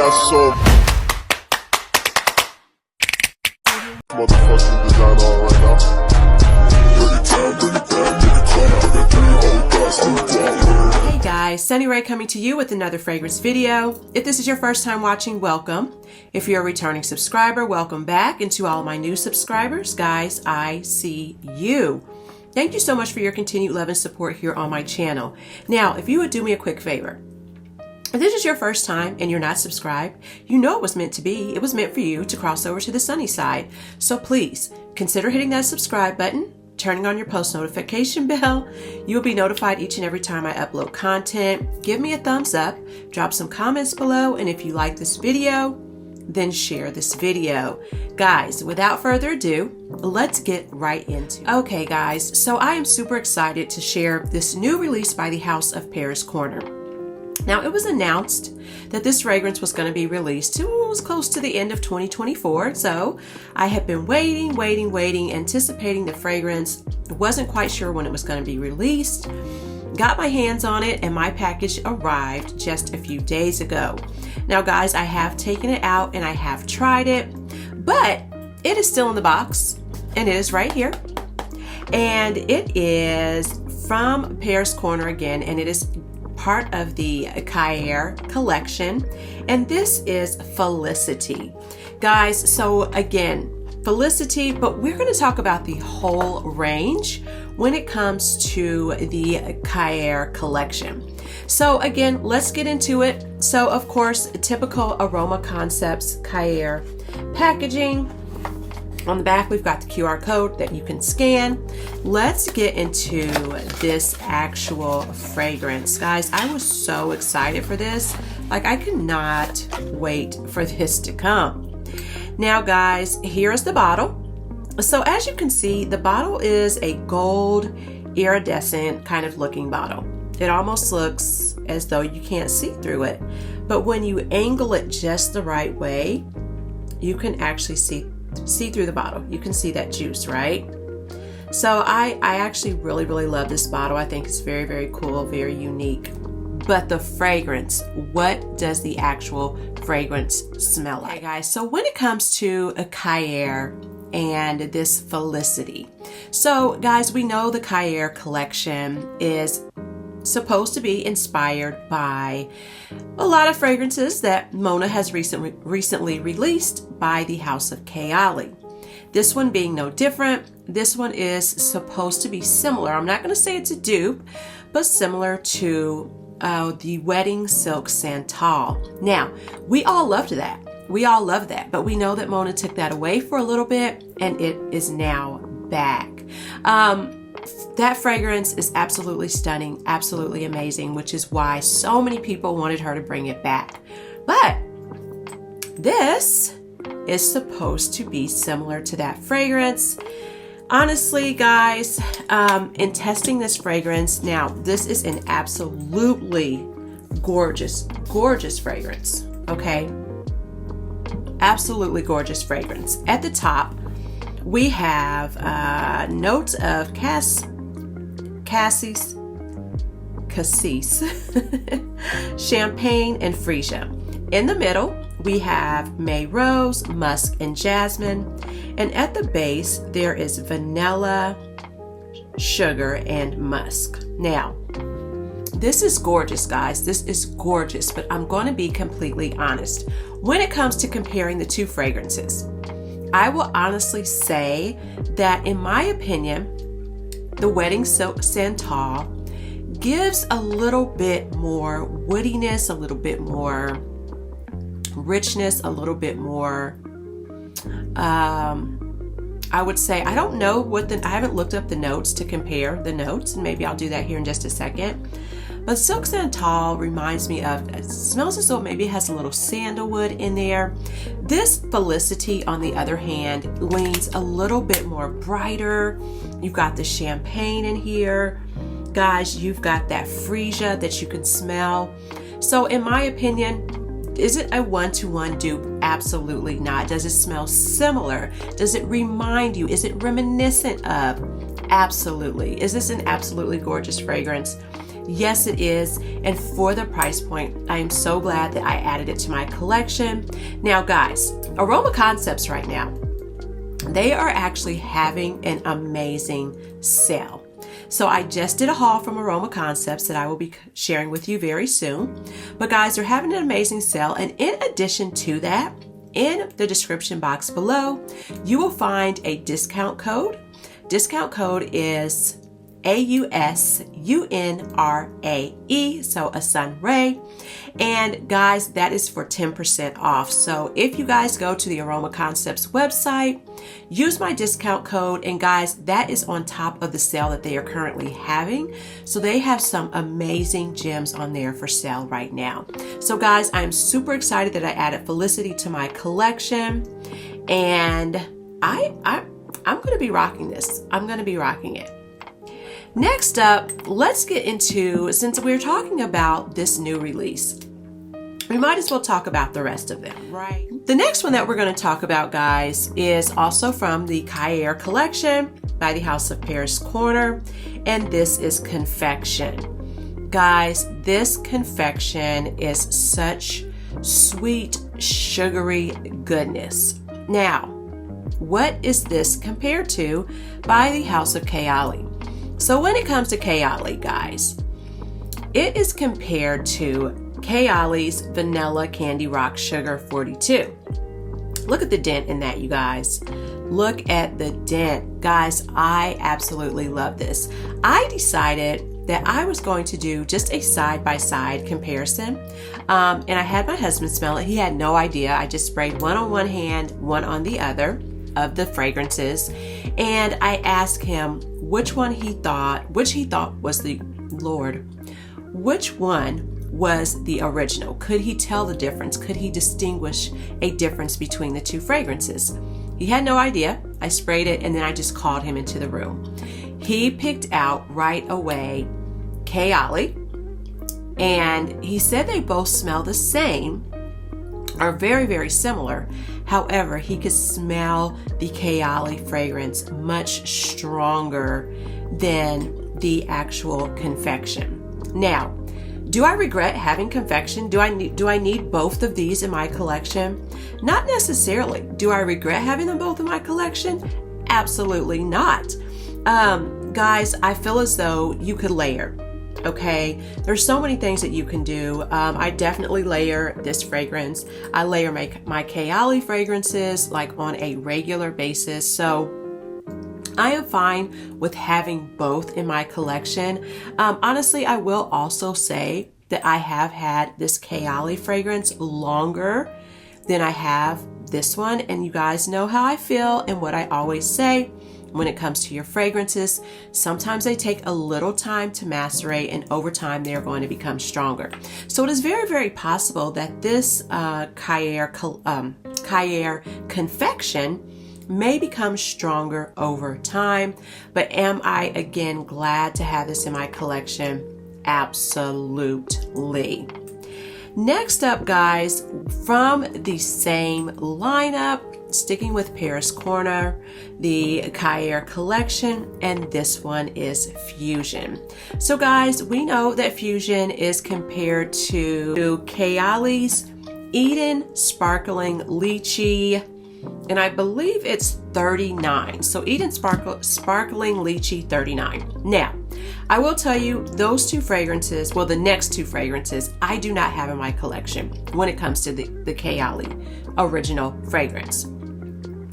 got so motherfucking design on right now. Hey guys, Sunny Ray coming to you with another fragrance video. If this is your first time watching, welcome. If you're a returning subscriber, welcome back. And to all my new subscribers, guys, I see you. Thank you so much for your continued love and support here on my channel. Now, if you would do me a quick favor, if this is your first time and you're not subscribed, you know it was meant to be. It was meant for you to cross over to the sunny side. So please consider hitting that subscribe button, turning on your post notification bell. You'll be notified each and every time I upload content. Give me a thumbs up, drop some comments below, and if you like this video, then share this video. Guys, without further ado, let's get right into it. Okay guys, so I am super excited to share this new release by the House of Paris Corner. Now, it was announced that this fragrance was going to be released. It was close to the end of 2024, so I had been waiting, anticipating the fragrance. Wasn't quite sure when it was going to be released. Got my hands on it, and my package arrived just a few days ago. Now, guys, I have taken it out and I have tried it, but it is still in the box, and it is right here. And it is from Paris Corner again, and it is part of the Khair Collection, and this is Felicity. Guys, so again, Felicity, but we're going to talk about the whole range when it comes to the Khair Collection. So again, let's get into it. So of course, typical Aroma Concepts Khair packaging. On the back, we've got the QR code that you can scan. Let's get into this actual fragrance. Guys, I was so excited for this. Like, I could not wait for this to come. Now, guys, here is the bottle. So as you can see, the bottle is a gold iridescent kind of looking bottle. It almost looks as though you can't see through it. But when you angle it just the right way, you can actually see through the bottle. You can see that juice, right? So I actually really love this bottle. I think it's very cool, very unique. But the fragrance, what does the actual fragrance smell like? Okay, guys, so when it comes to a Khair and this Felicity, so guys, we know the Khair collection is supposed to be inspired by a lot of fragrances that Mona has recently released by the House of Khair. This one being no different. This one is supposed to be similar. I'm not going to say it's a dupe, but similar to the Wedding Silk Santal. Now, we all loved that. We all love that, but we know that Mona took that away for a little bit, and it is now back. That fragrance is absolutely stunning, absolutely amazing, which is why so many people wanted her to bring it back. But this is supposed to be similar to that fragrance. Honestly, guys, in testing this fragrance, now this is an absolutely gorgeous fragrance, okay? Absolutely gorgeous fragrance. At the top, we have notes of cassis, champagne, and freesia. In the middle, we have May Rose, Musk, and Jasmine. And at the base, there is vanilla, sugar, and musk. Now, this is gorgeous, guys. This is gorgeous, but I'm going to be completely honest. When it comes to comparing the two fragrances, I will honestly say that, in my opinion, the Wedding Silk Santal gives a little bit more woodiness, a little bit more richness, a little bit more, I would say, I don't know I haven't looked up the notes to compare the notes, and maybe I'll do that here in just a second. But Silk Santal reminds me of, it smells as though maybe it has a little sandalwood in there. This Felicity, on the other hand, leans a little bit more brighter. You've got the champagne in here. Guys, you've got that freesia that you can smell. So in my opinion, is it a one-to-one dupe? Absolutely not. Does it smell similar? Does it remind you? Is it reminiscent of? Absolutely. Is this an absolutely gorgeous fragrance? Yes, it is. And for the price point, I am so glad that I added it to my collection. Now, guys, Aroma Concepts right now, they are actually having an amazing sale. So I just did a haul from Aroma Concepts that I will be sharing with you very soon. But guys, they're having an amazing sale. And in addition to that, in the description box below, you will find a discount code. Discount code is AUSUNRAE, so a sunray. And guys, that is for 10% off. So if you guys go to the Aroma Concepts website, use my discount code, and guys, that is on top of the sale that they are currently having. So they have some amazing gems on there for sale right now. So guys, I'm super excited that I added Felicity to my collection, and I'm going to be rocking this. I'm going to be rocking it. Next up, let's get into, since we're talking about this new release, we might as well talk about the rest of them, right? The next one that we're going to talk about, guys, is also from the Khair Collection by the House of Paris Corner, and this is Confection. Guys, this Confection is such sweet, sugary goodness. Now, what is this compared to by the House of Khair? So when it comes to Khair, guys, it is compared to Khair's Vanilla Candy Rock Sugar 42. Look at the dent in that, you guys. Look at the dent. Guys, I absolutely love this. I decided that I was going to do just a side-by-side comparison. And I had my husband smell it. He had no idea. I just sprayed one on one hand, one on the other of the fragrances. And I asked him which he thought was the which one was the original. Could he tell the difference? Could he distinguish a difference between the two fragrances? He had no idea. I sprayed it, and then I just called him into the room. He picked out right away Khair, and he said they both smell the same, are very, very similar. However, he could smell the Khair fragrance much stronger than the actual Confection. Now, do I regret having Confection? Do I need both of these in my collection? Not necessarily. Do I regret having them both in my collection? Absolutely not. Guys, I feel as though you could layer. Okay, there's so many things that you can do. I definitely layer this fragrance. I layer my Khair fragrances like on a regular basis. So I am fine with having both in my collection. Honestly, I will also say that I have had this Khair fragrance longer than I have this one. And you guys know how I feel and what I always say. When it comes to your fragrances, sometimes they take a little time to macerate, and over time they are going to become stronger. So it is very, very possible that this Khair Confection may become stronger over time. But am I, again, glad to have this in my collection? Absolutely. Next up, guys, from the same lineup, sticking with Paris Corner, the Khair Collection, and this one is Fusion. So guys, we know that Fusion is compared to Khair's Eden Sparkling Lychee, and I believe it's 39. So Eden Sparkling Lychee 39. Now, I will tell you, those two fragrances, well, the next two fragrances, I do not have in my collection when it comes to the Khair original fragrance.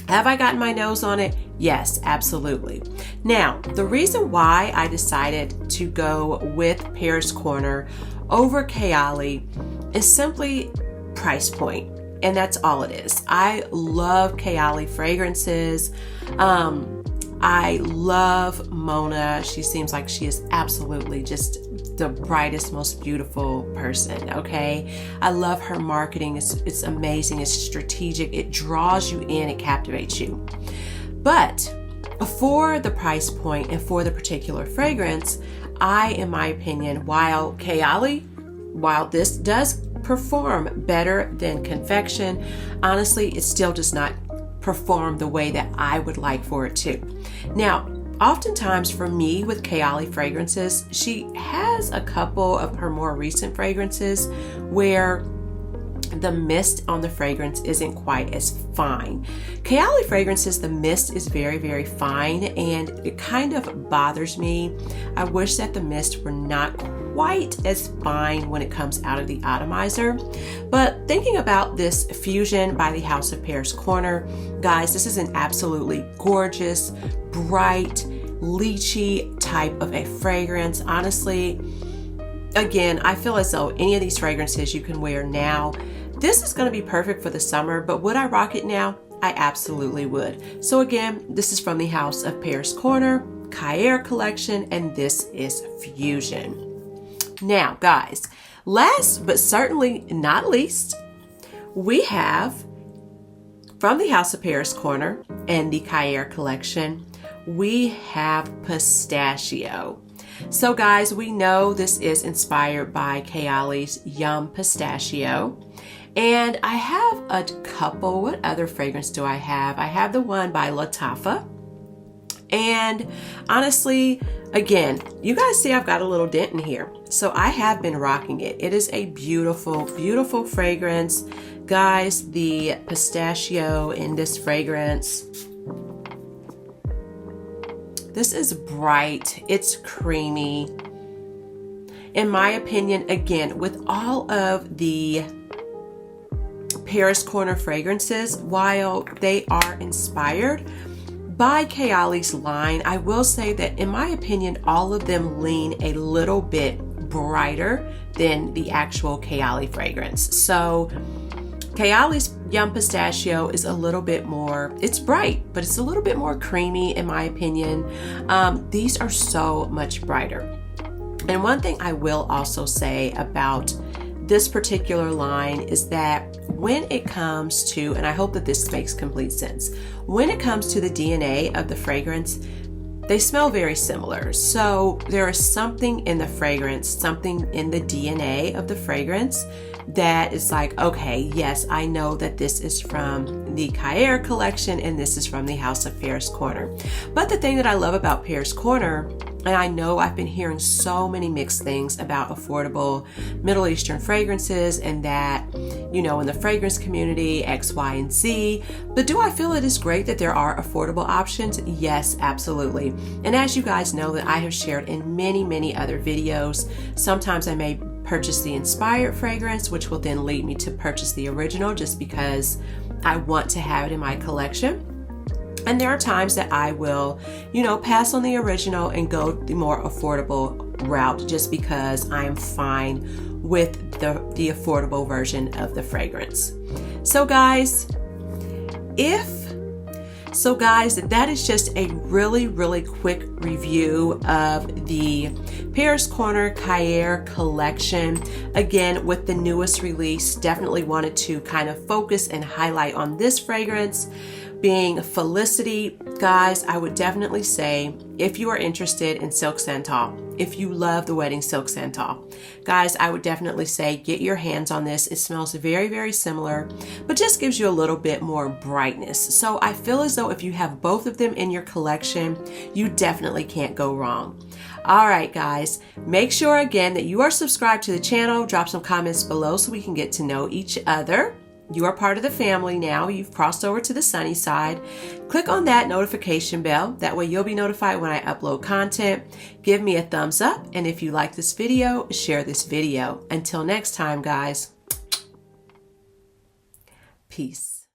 Have I gotten my nose on it? Yes, absolutely. Now, the reason why I decided to go with Paris Corner over Khair is simply price point. And that's all it is. I love Khair fragrances. I love Mona. She seems like she is absolutely just the brightest, most beautiful person, okay? I love her marketing. It's amazing. It's strategic. It draws you in. It captivates you. But for the price point and for the particular fragrance, in my opinion, while this does perform better than Confection, honestly, it still does not perform the way that I would like for it to. Now, oftentimes for me with Kayali fragrances, she has a couple of her more recent fragrances where the mist on the fragrance isn't quite as fine. Kayali fragrances, the mist is very, very fine, and it kind of bothers me. I wish that the mist were not quite as fine when it comes out of the atomizer. But thinking about this Fusion by the House of Paris Corner, guys, this is an absolutely gorgeous, bright, lychee type of a fragrance. Honestly, again, I feel as though any of these fragrances you can wear now. This is going to be perfect for the summer, but would I rock it now? I absolutely would. So again, this is from the House of Paris Corner, Khair Collection, and this is Fusion. Now, guys, last but certainly not least, we have from the House of Paris Corner and the Khair Collection, we have Pistachio. So guys, we know this is inspired by Kayali's Yum Pistachio. And I have a couple. What other fragrance do I have? I have the one by Lattafa. And honestly, again, you guys see I've got a little dent in here. So I have been rocking it. It is a beautiful, beautiful fragrance. Guys, the pistachio in this fragrance, this is bright. It's creamy. In my opinion, again, with all of the Paris Corner fragrances, while they are inspired by Kayali's line, I will say that in my opinion, all of them lean a little bit brighter than the actual Kayali fragrance. So Kayali's Yum Pistachio is a little bit more, it's bright, but it's a little bit more creamy in my opinion. These are so much brighter. And one thing I will also say about this particular line is that when it comes to, and I hope that this makes complete sense, when it comes to the DNA of the fragrance, they smell very similar. So there is something in the fragrance, something in the DNA of the fragrance that is like, okay, yes, I know that this is from the Khair Collection and this is from the House of Paris Corner. But the thing that I love about Paris Corner, and I know I've been hearing so many mixed things about affordable Middle Eastern fragrances and that, you know, in the fragrance community, X, Y, and Z. But do I feel it is great that there are affordable options? Yes, absolutely. And as you guys know that I have shared in many, many other videos, sometimes I may purchase the inspired fragrance, which will then lead me to purchase the original just because I want to have it in my collection. And there are times that I will, you know, pass on the original and go the more affordable route just because I'm fine with the affordable version of the fragrance. So guys, that is just a really, really quick review of the Paris Corner Khair Collection. Again, with the newest release, definitely wanted to kind of focus and highlight on this fragrance being Felicity. Guys, I would definitely say if you are interested in Silk Santal, if you love the wedding Silk Santal, guys, I would definitely say get your hands on this. It smells very, very similar, but just gives you a little bit more brightness. So I feel as though if you have both of them in your collection, you definitely can't go wrong. All right, guys, make sure again that you are subscribed to the channel. Drop some comments below so we can get to know each other. You are part of the family now. You've crossed over to the sunny side. Click on that notification bell. That way you'll be notified when I upload content. Give me a thumbs up. And if you like this video, share this video. Until next time, guys. Peace.